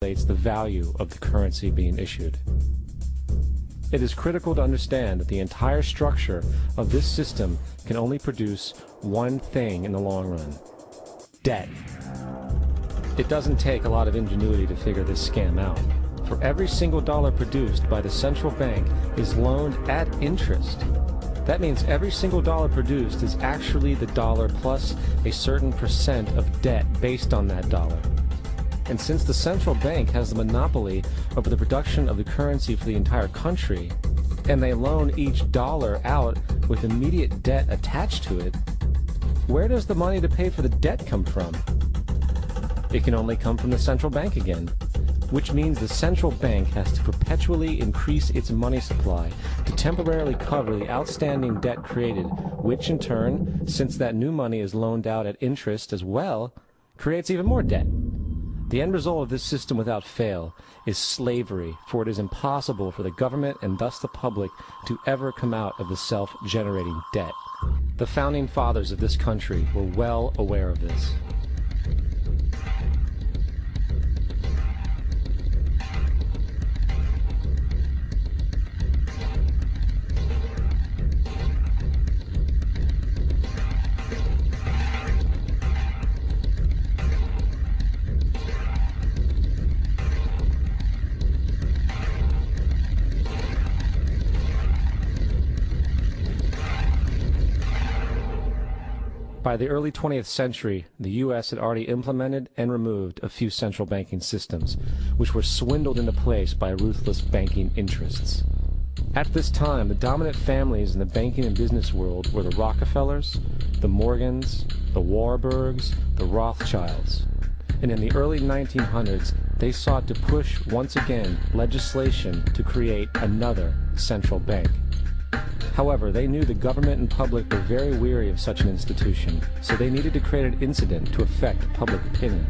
manipulates the value of the currency being issued. It is critical to understand that the entire structure of this system can only produce one thing in the long run: debt. It doesn't take a lot of ingenuity to figure this scam out. For every single dollar produced by the central bank is loaned at interest. That means every single dollar produced is actually the dollar plus a certain percent of debt based on that dollar. And since the central bank has the monopoly over the production of the currency for the entire country, and they loan each dollar out with immediate debt attached to it, where does the money to pay for the debt come from? It can only come from the central bank again, which means the central bank has to perpetually increase its money supply to temporarily cover the outstanding debt created, which in turn, since that new money is loaned out at interest as well, creates even more debt. The end result of this system without fail is slavery, for it is impossible for the government and thus the public to ever come out of the self-generating debt. The founding fathers of this country were well aware of this. By the early 20th century, the U.S. had already implemented and removed a few central banking systems, which were swindled into place by ruthless banking interests. At this time, the dominant families in the banking and business world were the Rockefellers, the Morgans, the Warburgs, the Rothschilds. And in the early 1900s, they sought to push once again legislation to create another central bank. However, they knew the government and public were very weary of such an institution, so they needed to create an incident to affect public opinion.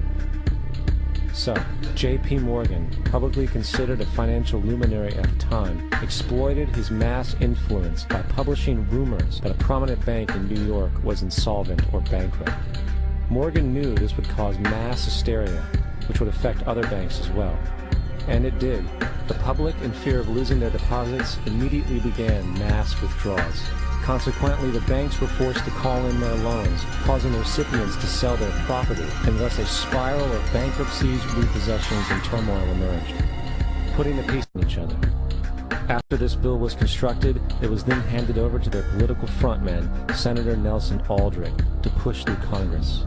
So, J.P. Morgan, publicly considered a financial luminary at the time, exploited his mass influence by publishing rumors that a prominent bank in New York was insolvent or bankrupt. Morgan knew this would cause mass hysteria, which would affect other banks as well. And it did. The public, in fear of losing their deposits, immediately began mass withdrawals. Consequently, the banks were forced to call in their loans, causing the recipients to sell their property, and thus a spiral of bankruptcies, repossessions, and turmoil emerged, putting the peace in each other. After this bill was constructed, it was then handed over to their political frontman, Senator Nelson Aldrich, to push through Congress.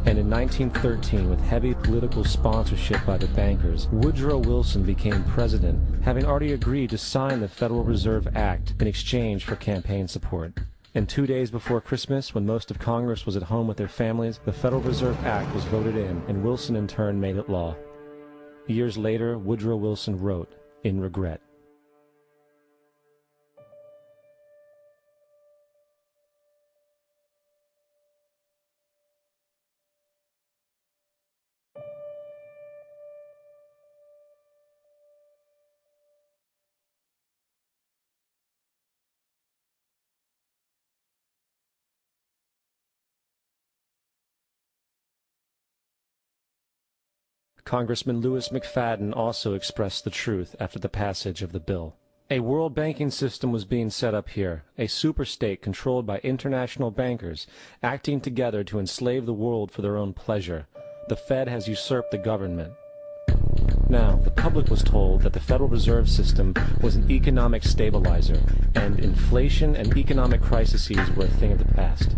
And in 1913, with heavy political sponsorship by the bankers, Woodrow Wilson became president, having already agreed to sign the Federal Reserve Act in exchange for campaign support. And 2 days before Christmas, when most of Congress was at home with their families, the Federal Reserve Act was voted in, and Wilson in turn made it law. Years later, Woodrow Wilson wrote, in regret, Congressman Louis McFadden also expressed the truth after the passage of the bill. A world banking system was being set up here, a superstate controlled by international bankers, acting together to enslave the world for their own pleasure. The Fed has usurped the government. Now, the public was told that the Federal Reserve System was an economic stabilizer, and inflation and economic crises were a thing of the past.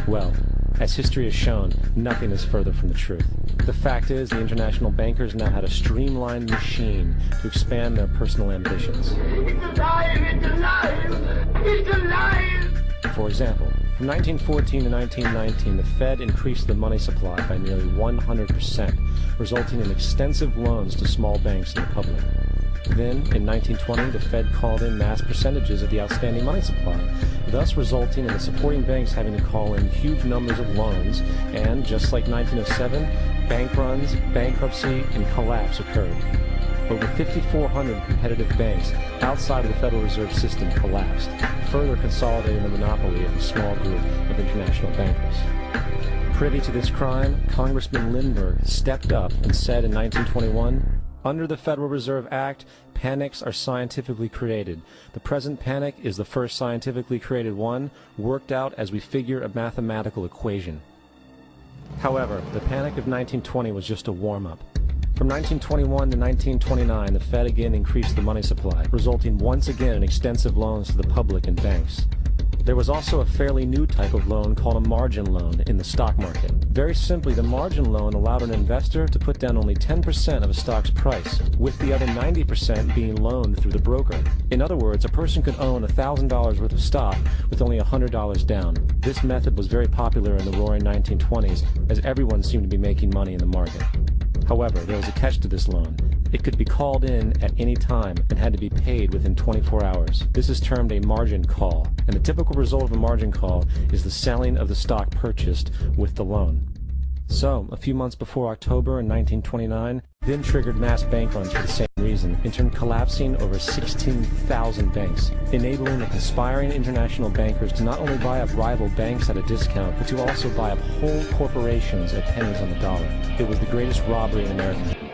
Well, as history has shown, nothing is further from the truth. The fact is, the international bankers now had a streamlined machine to expand their personal ambitions. It's alive! It's alive! It's alive! For example, from 1914 to 1919, the Fed increased the money supply by nearly 100%, resulting in extensive loans to small banks and the public. Then, in 1920, the Fed called in mass percentages of the outstanding money supply, thus resulting in the supporting banks having to call in huge numbers of loans, and, just like 1907, bank runs, bankruptcy, and collapse occurred. Over 5,400 competitive banks outside of the Federal Reserve System collapsed, further consolidating the monopoly of a small group of international bankers. Privy to this crime, Congressman Lindbergh stepped up and said in 1921, "Under the Federal Reserve Act, panics are scientifically created. The present panic is the first scientifically created one, worked out as we figure a mathematical equation." However, the panic of 1920 was just a warm-up. From 1921 to 1929, the Fed again increased the money supply, resulting once again in extensive loans to the public and banks. There was also a fairly new type of loan called a margin loan in the stock market. Very simply, the margin loan allowed an investor to put down only 10% of a stock's price, with the other 90% being loaned through the broker. In other words, a person could own $1,000 worth of stock with only $100 down. This method was very popular in the roaring 1920s, as everyone seemed to be making money in the market. However, there was a catch to this loan. It could be called in at any time and had to be paid within 24 hours. This is termed a margin call, and the typical result of a margin call is the selling of the stock purchased with the loan. So, a few months before October in 1929, then triggered mass bank runs for the same reason, in turn collapsing over 16,000 banks, enabling the conspiring international bankers to not only buy up rival banks at a discount, but to also buy up whole corporations at pennies on the dollar. It was the greatest robbery in American history.